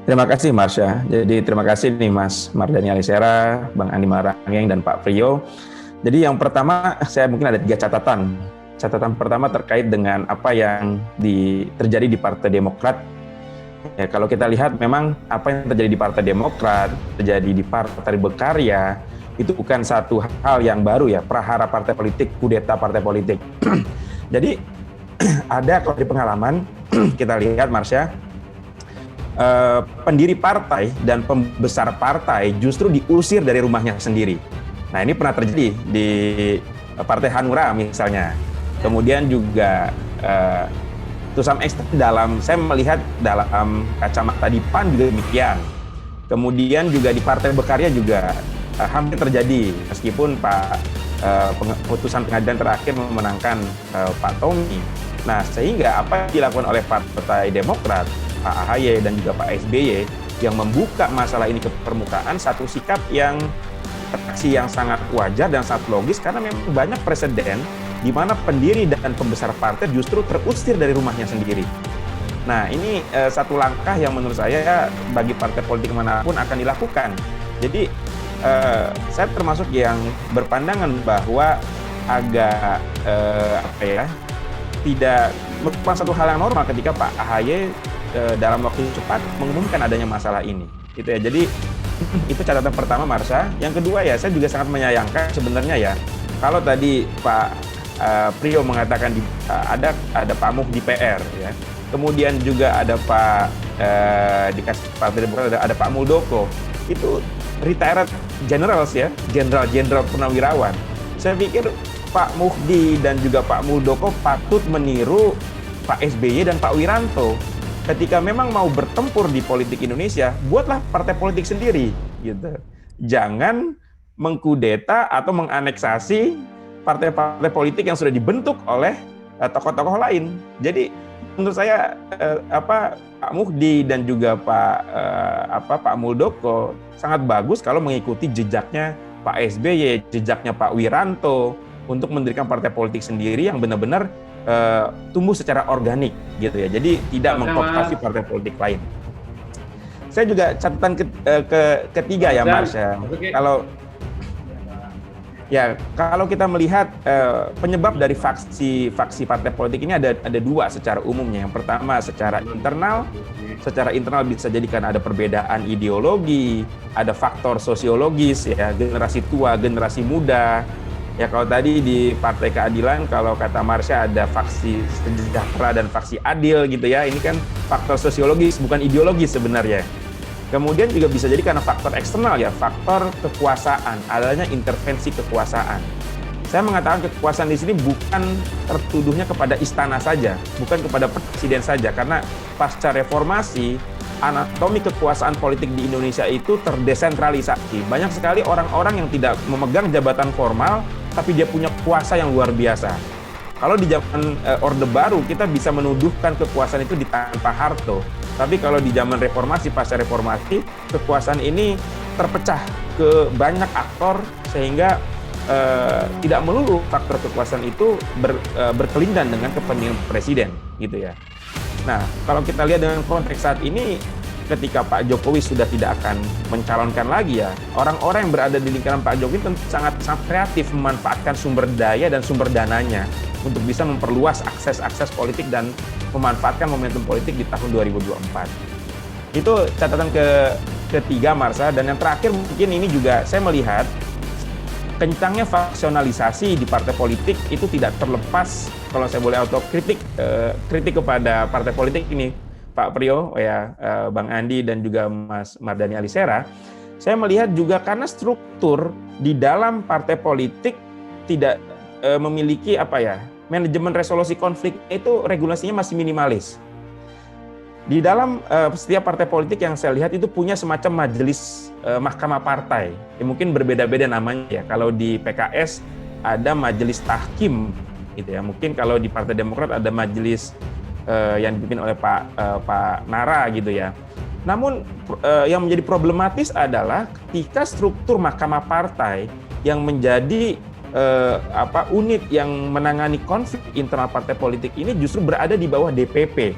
Terima kasih Marsha. Jadi terima kasih nih Mas Mardhani Alisera, Bang Andi Marangeng, dan Pak Priyo. Jadi yang pertama saya mungkin ada 3 catatan. Catatan pertama terkait dengan apa yang terjadi di Partai Demokrat. Ya, kalau kita lihat memang apa yang terjadi di Partai Demokrat, terjadi di Partai Berkarya, itu bukan satu hal yang baru ya, prahara partai politik, kudeta partai politik. Jadi ada kalau di pengalaman kita lihat Marsha, pendiri partai dan pembesar partai justru diusir dari rumahnya sendiri. Nah, ini pernah terjadi di Partai Hanura misalnya. Kemudian juga to some extent saya melihat dalam kacamata di PAN juga demikian. Kemudian juga di Partai Berkarya juga hampir terjadi, meskipun putusan pengadilan terakhir memenangkan Pak Tommy. Nah, sehingga apa yang dilakukan oleh Partai Demokrat, Pak AHY dan juga Pak SBY yang membuka masalah ini ke permukaan, satu sikap yang sangat wajar dan sangat logis, karena memang banyak presiden di mana pendiri dan pembesar partai justru terusir dari rumahnya sendiri. Nah, ini satu langkah yang menurut saya bagi partai politik manapun akan dilakukan. Jadi saya termasuk yang berpandangan bahwa agak tidak merupakan satu hal yang normal ketika Pak AHY dalam waktu cepat mengumumkan adanya masalah ini, gitu ya. Jadi itu catatan pertama, Marsha. Yang kedua ya, saya juga sangat menyayangkan sebenarnya ya, kalau tadi Pak Priyo mengatakan ada Pak Muh di PR ya, kemudian juga ada Pak dikasih Partai Demokrat ada Pak Muldoko, itu retired generals ya, jenderal purnawirawan. Saya pikir Pak Muhdi dan juga Pak Muldoko patut meniru Pak SBY dan Pak Wiranto. Ketika memang mau bertempur di politik Indonesia, buatlah partai politik sendiri, gitu. Jangan mengkudeta atau menganeksasi partai-partai politik yang sudah dibentuk oleh tokoh-tokoh lain. Jadi menurut saya Pak Muhdi dan juga Pak Muldoko sangat bagus kalau mengikuti jejaknya Pak SBY, jejaknya Pak Wiranto untuk mendirikan partai politik sendiri yang benar-benar tumbuh secara organik, gitu ya. Jadi tidak mengkooptasi partai politik lain. Saya juga catatan ketiga ya, Marsha. Kalau kita melihat penyebab dari faksi partai politik ini ada dua secara umumnya. Yang pertama secara internal bisa jadi karena ada perbedaan ideologi, ada faktor sosiologis ya, generasi tua, generasi muda. Ya, kalau tadi di Partai Keadilan, kalau kata Marsha ada faksi sejahtera dan faksi adil gitu ya. Ini kan faktor sosiologis, bukan ideologis sebenarnya. Kemudian juga bisa jadi karena faktor eksternal ya, faktor kekuasaan, adanya intervensi kekuasaan. Saya mengatakan kekuasaan di sini bukan tertuduhnya kepada istana saja, bukan kepada presiden saja, karena pasca reformasi anatomi kekuasaan politik di Indonesia itu terdesentralisasi. Banyak sekali orang-orang yang tidak memegang jabatan formal, tapi dia punya kuasa yang luar biasa. Kalau di zaman Orde Baru, kita bisa menuduhkan kekuasaan itu di tangan Pak Harto. Tapi kalau di zaman reformasi, pasca reformasi, kekuasaan ini terpecah ke banyak aktor, sehingga tidak melulu faktor kekuasaan itu berkelindan dengan kepentingan presiden, gitu ya. Nah, kalau kita lihat dengan konteks saat ini, ketika Pak Jokowi sudah tidak akan mencalonkan lagi ya, orang-orang yang berada di lingkaran Pak Jokowi tentu sangat kreatif memanfaatkan sumber daya dan sumber dananya untuk bisa memperluas akses politik dan memanfaatkan momentum politik di tahun 2024. Itu catatan ketiga, Marsha. Dan yang terakhir mungkin ini juga saya melihat kencangnya faksionalisasi di partai politik itu tidak terlepas, kalau saya boleh autokritik, kritik kepada partai politik ini, Pak Priyo, Bang Andi dan juga Mas Mardhani Alisera. Saya melihat juga karena struktur di dalam partai politik tidak memiliki manajemen resolusi konflik, itu regulasinya masih minimalis. Di dalam setiap partai politik yang saya lihat itu punya semacam majelis mahkamah partai. Ya, mungkin berbeda-beda namanya ya. Kalau di PKS ada majelis tahkim, gitu ya. Mungkin kalau di Partai Demokrat ada majelis yang dipimpin oleh Pak Nara, gitu ya. Namun yang menjadi problematis adalah ketika struktur mahkamah partai yang menjadi unit yang menangani konflik internal partai politik ini justru berada di bawah DPP.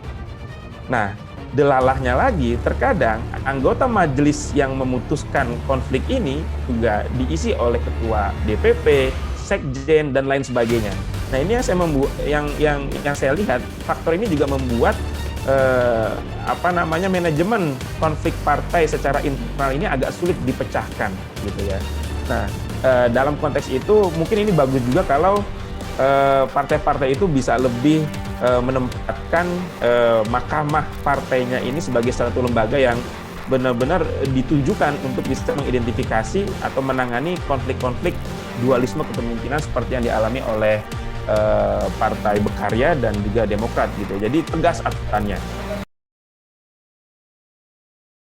Nah, delalahnya lagi, terkadang anggota majelis yang memutuskan konflik ini juga diisi oleh ketua DPP, sekjen, dan lain sebagainya. Nah, ini yang saya lihat, faktor ini juga membuat manajemen konflik partai secara internal ini agak sulit dipecahkan, gitu ya. Nah, dalam konteks itu mungkin ini bagus juga kalau partai-partai itu bisa lebih menempatkan mahkamah partainya ini sebagai satu lembaga yang benar-benar ditujukan untuk bisa mengidentifikasi atau menangani konflik-konflik dualisme kepemimpinan seperti yang dialami oleh Partai Berkarya dan juga Demokrat gitu. Jadi tegas aturannya.